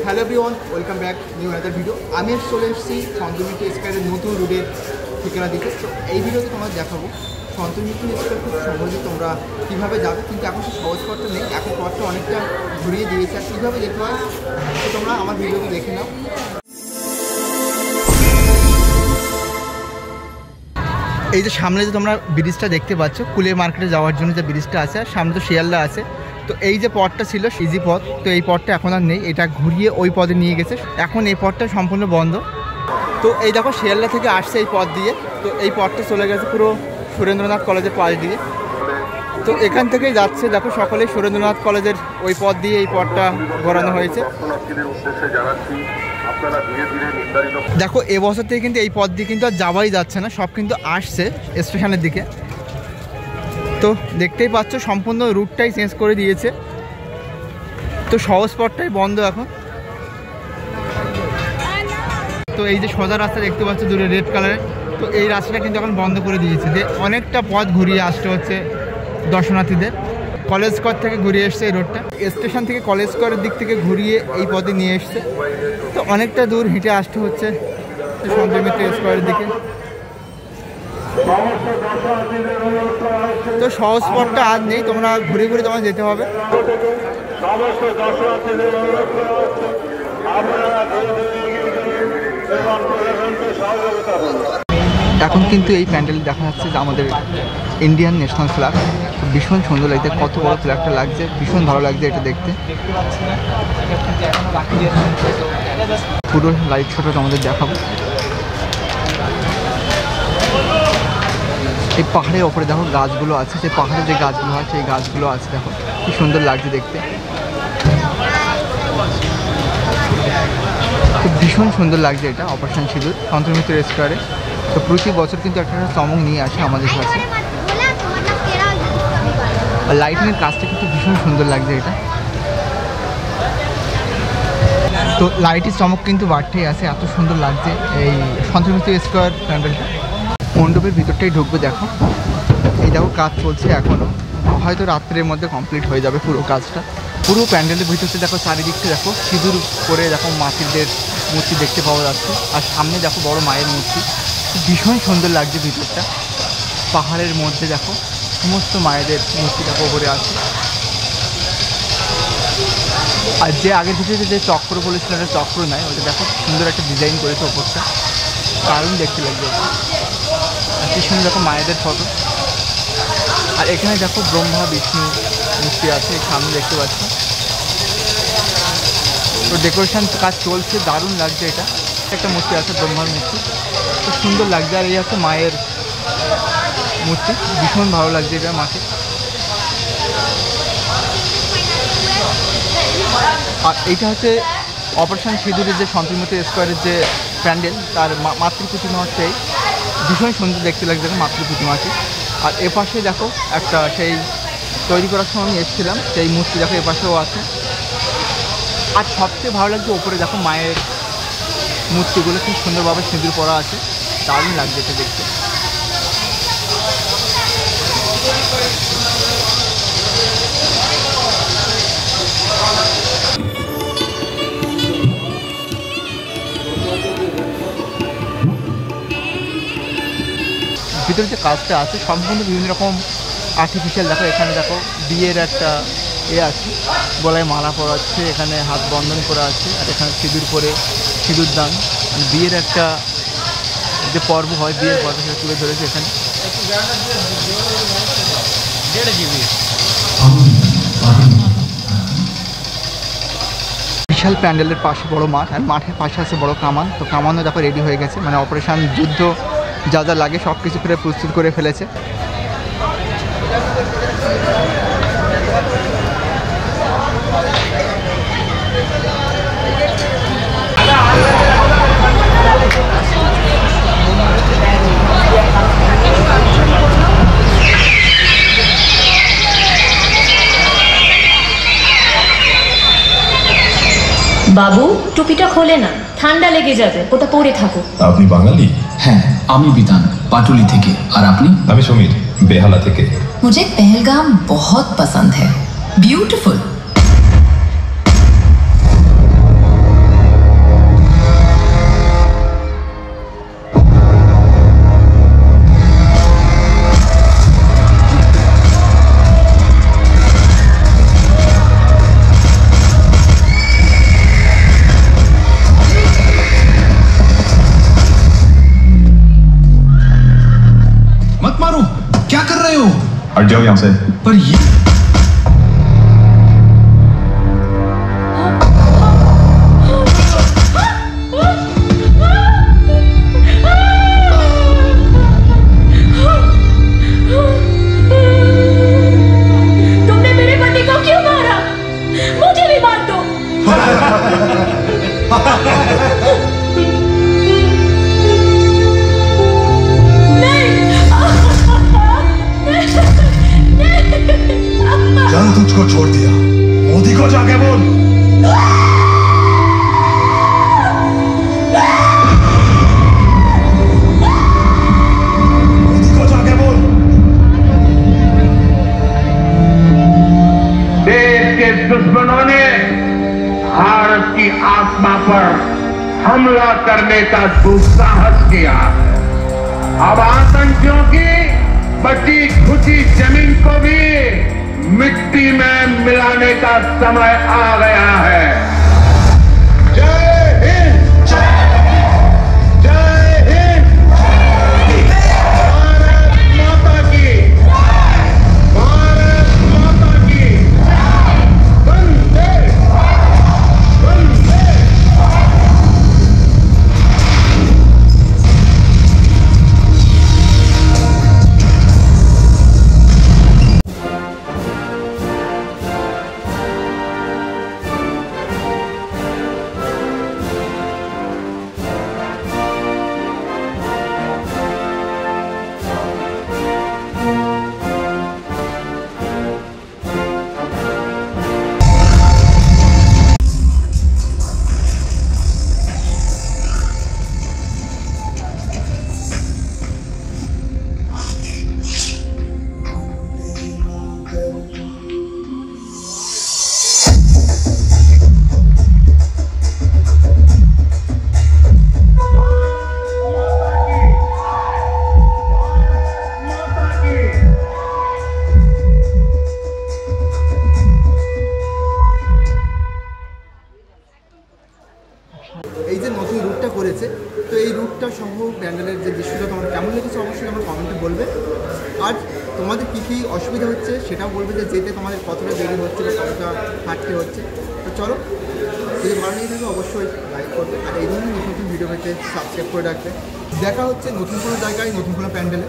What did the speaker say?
Hello everyone, welcome back new another video. আমি চলে এসেছি সন্তমিত্র স্কয়ারের নতুন রুটের ঠিকানা দিতে। তো এই ভিডিওতে তোমার দেখাবো সন্তমিত্র স্কয়ার খুব সহজে তোমরা কীভাবে যাবে, কিন্তু এখন সে সহজ পথটা নেই, এখন পথটা অনেকটা ঘুরিয়ে দিয়েছে। আর কীভাবে যেতে হয় তো তোমরা আমার ভিডিওতে দেখে নাও। এই যে সামনে যে তোমরা ব্রিজটা দেখতে পাচ্ছ, কুলে মার্কেটে যাওয়ার জন্য যে ব্রিজটা আছে, আর সামনে তো শিয়ালদা আছে। তো এই যে পথটা ছিল ইজি পথ, তো এই পথটা এখন আর নেই, এটা ঘুরিয়ে ওই পথে নিয়ে গেছে। এখন এই পথটা সম্পূর্ণ বন্ধ। তো এই দেখো শিয়ালদা থেকে আসছে এই পথ দিয়ে, তো এই পথটা চলে গেছে পুরো সুরেন্দ্রনাথ কলেজের পাশ দিয়ে। তো এখান থেকেই যাচ্ছে, দেখো সকলেই সুরেন্দ্রনাথ কলেজের ওই পথ দিয়ে এই পথটা ঘোরানো হয়েছে। দেখো এবছর থেকে কিন্তু এই পথ দিয়ে কিন্তু আর যাওয়াই যাচ্ছে না, সব কিন্তু আসছে স্টেশনের দিকে। তো দেখতেই পাচ্ছ সম্পূর্ণ রুটটাই চেঞ্জ করে দিয়েছে, তো সহজ পথটাই বন্ধ এখন। তো এই যে সোজা রাস্তা দেখতে পাচ্ছ দূরে রেড কালারের, তো এই রাস্তাটা কিন্তু এখন বন্ধ করে দিয়েছে, যে অনেকটা পথ ঘুরিয়ে আসতে হচ্ছে দর্শনার্থীদের। কলেজ স্কোয়ার থেকে ঘুরিয়ে এসছে এই রোডটা, স্টেশন থেকে কলেজ স্কোয়ারের দিক থেকে ঘুরিয়ে এই পথে নিয়ে এসছে। তো অনেকটা দূর হেঁটে আসতে হচ্ছে সন্তমিত্র স্কোয়ারের দিকে। তো সহজ পথটা আজ নেই, তোমরা ঘুরে ঘুরে তোমার যেতে হবে। এখন কিন্তু এই প্যান্ডেল দেখা যাচ্ছে যে আমাদের ইন্ডিয়ান ন্যাশনাল ফ্ল্যাগ, ভীষণ সুন্দর লাগছে, কত বড় ফ্ল্যাগটা লাগছে, ভীষণ ভালো লাগছে এটা দেখতে। পুরো লাইট শোটা তোমাদের দেখাবো। এই পাহাড়ের ওপরে দেখো গাছগুলো আছে, যে পাহাড়ে যে গাছগুলো আছে সেই গাছগুলো আছে, দেখো কি সুন্দর লাগছে দেখতে, খুব ভীষণ সুন্দর লাগছে এটা। অপারেশন সিঁদুর সন্তমিত্র স্কয়ারে তো প্রতি বছর কিন্তু একটা চমক নিয়ে আসে আমাদের কাছে। লাইটিংয়ের কাজটা কিন্তু ভীষণ সুন্দর লাগছে এটা। তো লাইটের চমক কিন্তু বাড়তেই আছে, এত সুন্দর লাগছে এই সন্তমিত্র স্কয়ার প্যান্ডেলটা। মণ্ডপের ভিতরটাই ঢুকবে, দেখো এই দেখো কাজ চলছে এখনও, হয়তো রাত্রের মধ্যে কমপ্লিট হয়ে যাবে পুরো কাজটা। পুরো প্যান্ডেলের ভিতরতে দেখো চারিদিকটা দেখো সিঁদুর করে দেখো মাটিদের মূর্তি দেখতে পাওয়া যাচ্ছে, আর সামনে দেখো বড় মায়ের মূর্তি, ভীষণ সুন্দর লাগছে ভিতরটা। পাহাড়ের মধ্যে দেখো সমস্ত মায়েদের মূর্তি দেখো ওপরে আছে। আর যে আগের ভিতরে যে চক্র বলেছিল একটা চক্র নয়, ওটা দেখো সুন্দর একটা ডিজাইন করেছে ওপরটা, দারুণ দেখতে লাগবে। আর কি সুন্দর দেখো মায়েদের ফটো। আর এখানে দেখো ব্রহ্মা বিষ্ণু মূর্তি আছে, সামনে দেখতে পাচ্ছ। তো ডেকোরেশন কাজ চলছে, দারুণ লাগছে এটা। একটা মূর্তি আছে ব্রহ্মার মূর্তি, খুব সুন্দর লাগছে। আর এই আছে মায়ের মূর্তি, ভীষণ ভালো লাগছে এটা মাকে। আর এইটা হচ্ছে অপারেশন সিঁদুরের যে সন্তমিত্র স্কয়ারের যে প্যান্ডেল, তার মাতৃ প্রতিমা হচ্ছে এই, ভীষণ সুন্দর দেখতে লাগছে মাতৃ প্রতিমাকে। আর এপাশে দেখো একটা সেই তৈরি করার সময় আমি এসেছিলাম, সেই মূর্তি দেখো এপাশেও আছে। আর সবচেয়ে ভালো লাগছে ওপরে দেখো মায়ের মূর্তিগুলো খুব সুন্দরভাবে সিঁদুর পরা আছে, দারুণ লাগছে এটা দেখতে। ভিতরে যে কাজটা আছে সম্পূর্ণ বিভিন্ন রকম আর্টিফিশিয়াল। দেখো এখানে দেখো বিয়ের একটা আছে, গলায় মালা পরাচ্ছে, এখানে হাত বন্ধন করা আছে, আর এখানে সিঁদুর পরে সিঁদুর দান, বিয়ের একটা যে পর্ব হয় বিয়ের পর্ব সেটা তুলে ধরেছে এখানে। বিশাল প্যান্ডেলের পাশে বড় মাঠ, আর মাঠের পাশে আছে বড় কামান। তো কামানও দেখো রেডি হয়ে গেছে, মানে অপারেশন যুদ্ধ যা যা লাগে সব কিছু করে প্রস্তুত করে ফেলেছে। বাবু টুপিটা খোলে না, ঠান্ডা লেগে যাবে, ওটা পরে থাকো। আপনি বাঙালি? হ্যাঁ, আমি বিতান, পাটুলি থেকে। আর আপনি? আমি সমীর, বেহালা থেকে। मुझे पहलगाम बहुत पसंद है, ब्यूटीफुल। हट जाओ यहाँ से। पर ये तुमने मेरे पति को क्यों मारा? मुझे भी मार दो। जंग तुझको छोड़ दिया, मोदी को जाके बोल। मोदी को जाके बोल। देश के दुश्मनों ने भारत की आत्मा पर हमला करने का दुस्साहस किया है। अब आतंकियों की बची खुची जमीन को भी मिट्टी में मिलाने का समय आ गया है। जय हिंद, जय हिंद, भारत माता की, भारत माता की, वंदे वंदे। এই যে নতুন রুটটা করেছে, তো এই রুটটা সহ প্যান্ডেলের যে দৃশ্যটা তোমার কেমন লেগেছে অবশ্যই আমার কমেন্টে বলবে। আর তোমাদের কী কী অসুবিধা হচ্ছে সেটাও বলবে, যে যেতে তোমাদের কতটা দেরি হচ্ছে বা কতটা হাঁটতে হচ্ছে। তো চলো, যদি ভালো লেগে থাকে অবশ্যই লাইক করবে, আর এই ধরনের নতুন নতুন ভিডিও পেতে সাবস্ক্রাইব করে রাখবে। দেখা হচ্ছে নতুন কোনো জায়গায়, নতুন কোনো প্যান্ডেলে।